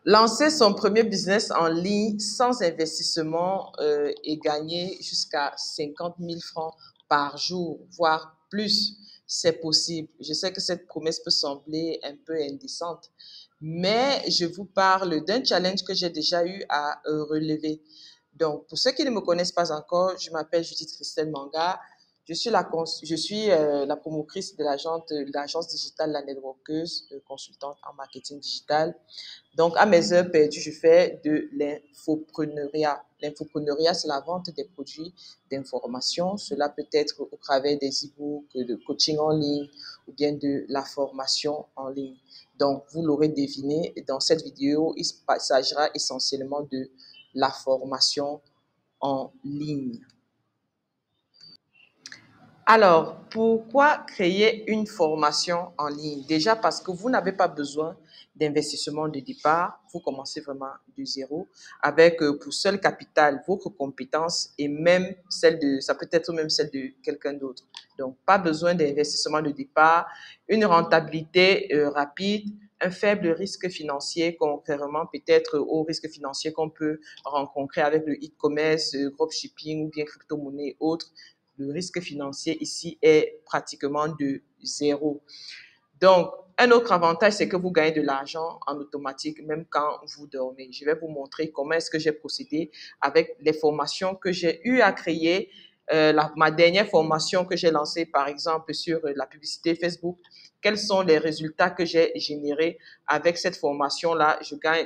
Lancer son premier business en ligne sans investissement et gagner jusqu'à 50 000 francs par jour, voire plus, c'est possible. Je sais que cette promesse peut sembler un peu indécente, mais je vous parle d'un challenge que j'ai déjà eu à relever. Donc, pour ceux qui ne me connaissent pas encore, je m'appelle Judith Christelle Manga. Je suis la promotrice de l'agence digitale La Networkeuse, consultante en marketing digital. Donc, à mes heures perdues, je fais de l'infopreneuriat. L'infopreneuriat, c'est la vente des produits d'information. Cela peut être au travers des e-books, de coaching en ligne ou bien de la formation en ligne. Donc, vous l'aurez deviné, dans cette vidéo, il s'agira essentiellement de la formation en ligne. Alors, pourquoi créer une formation en ligne? Déjà parce que vous n'avez pas besoin d'investissement de départ. Vous commencez vraiment de zéro avec pour seul capital votre compétence et même ça peut être même celle de quelqu'un d'autre. Donc, pas besoin d'investissement de départ, une rentabilité rapide, un faible risque financier, contrairement peut-être au risque financier qu'on peut rencontrer avec le e-commerce, dropshipping ou bien crypto-monnaie et autres. Le risque financier ici est pratiquement de zéro. Donc, un autre avantage, c'est que vous gagnez de l'argent en automatique, même quand vous dormez. Je vais vous montrer comment est-ce que j'ai procédé avec les formations que j'ai eu à créer. Ma dernière formation que j'ai lancée, par exemple, sur la publicité Facebook, quels sont les résultats que j'ai générés avec cette formation-là?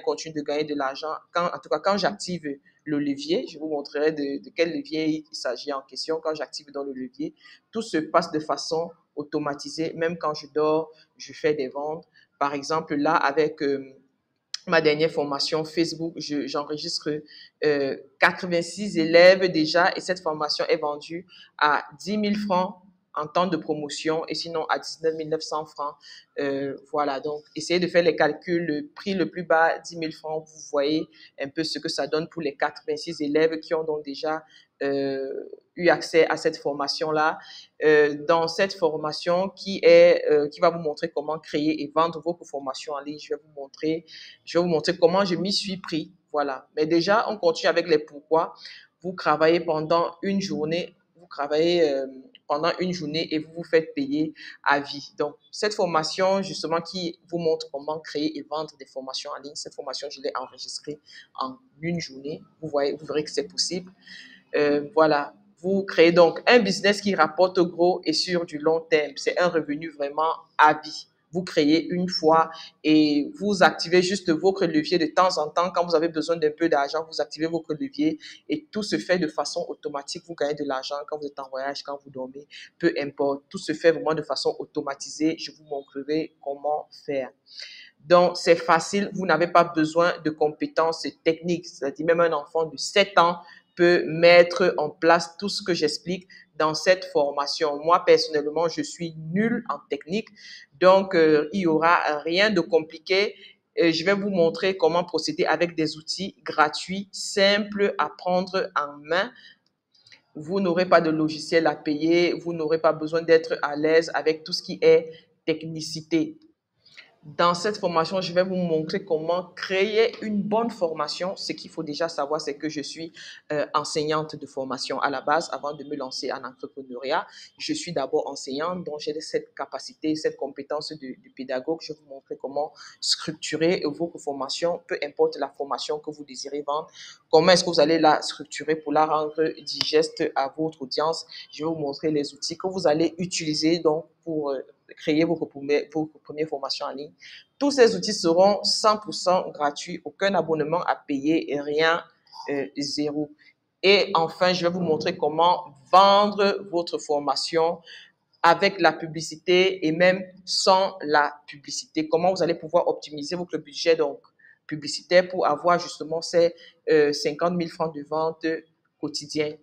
Continue de gagner de l'argent. En tout cas, quand j'active le levier, je vous montrerai de quel levier il s'agit en question. Quand j'active dans le levier, tout se passe de façon automatisée. Même quand je dors, je fais des ventes. Par exemple, là, avec ma dernière formation Facebook, j'enregistre 86 élèves déjà et cette formation est vendue à 10 000 francs en temps de promotion et sinon à 19 900 francs. Voilà, donc essayez de faire les calculs. Le prix le plus bas, 10 000 francs, vous voyez un peu ce que ça donne pour les 86 élèves qui ont donc déjà eu accès à cette formation-là. Dans cette formation qui va vous montrer comment créer et vendre votre formation en ligne, je vais vous montrer comment je m'y suis pris. Voilà. Mais déjà, on continue avec les pourquoi. Vous travaillez pendant une journée, et vous vous faites payer à vie. Donc, cette formation, justement, qui vous montre comment créer et vendre des formations en ligne, cette formation, je l'ai enregistrée en une journée. Vous verrez que c'est possible. Voilà. Vous créez donc un business qui rapporte gros et sur du long terme. C'est un revenu vraiment à vie. Vous créez une fois et vous activez juste votre levier de temps en temps. Quand vous avez besoin d'un peu d'argent, vous activez votre levier et tout se fait de façon automatique. Vous gagnez de l'argent quand vous êtes en voyage, quand vous dormez, peu importe. Tout se fait vraiment de façon automatisée. Je vous montrerai comment faire. Donc, c'est facile. Vous n'avez pas besoin de compétences techniques. C'est-à-dire, même un enfant de 7 ans peut mettre en place tout ce que j'explique dans cette formation. Moi, personnellement, je suis nulle en technique. Donc, il n'y aura rien de compliqué. Je vais vous montrer comment procéder avec des outils gratuits, simples à prendre en main. Vous n'aurez pas de logiciel à payer. Vous n'aurez pas besoin d'être à l'aise avec tout ce qui est technicité. Dans cette formation, je vais vous montrer comment créer une bonne formation. Ce qu'il faut déjà savoir, c'est que je suis enseignante de formation à la base. Avant de me lancer en entrepreneuriat, je suis d'abord enseignante, donc j'ai cette capacité, cette compétence de pédagogue. Je vais vous montrer comment structurer votre formation, peu importe la formation que vous désirez vendre. Comment est-ce que vous allez la structurer pour la rendre digeste à votre audience. Je vais vous montrer les outils que vous allez utiliser donc pour créer votre première formation en ligne. Tous ces outils seront 100% gratuits, aucun abonnement à payer et rien, zéro. Et enfin, je vais vous montrer comment vendre votre formation avec la publicité et même sans la publicité. Comment vous allez pouvoir optimiser votre budget donc publicitaire pour avoir justement ces 50 000 francs de vente quotidiens.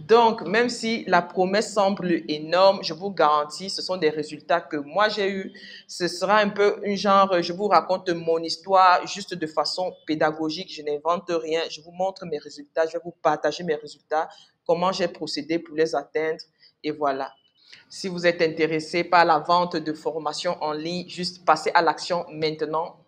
Donc, même si la promesse semble énorme, je vous garantis, ce sont des résultats que moi j'ai eus. Ce sera un peu un genre, je vous raconte mon histoire juste de façon pédagogique. Je n'invente rien. Je vous montre mes résultats. Je vais vous partager mes résultats, comment j'ai procédé pour les atteindre. Et voilà. Si vous êtes intéressé par la vente de formation en ligne, juste passez à l'action maintenant.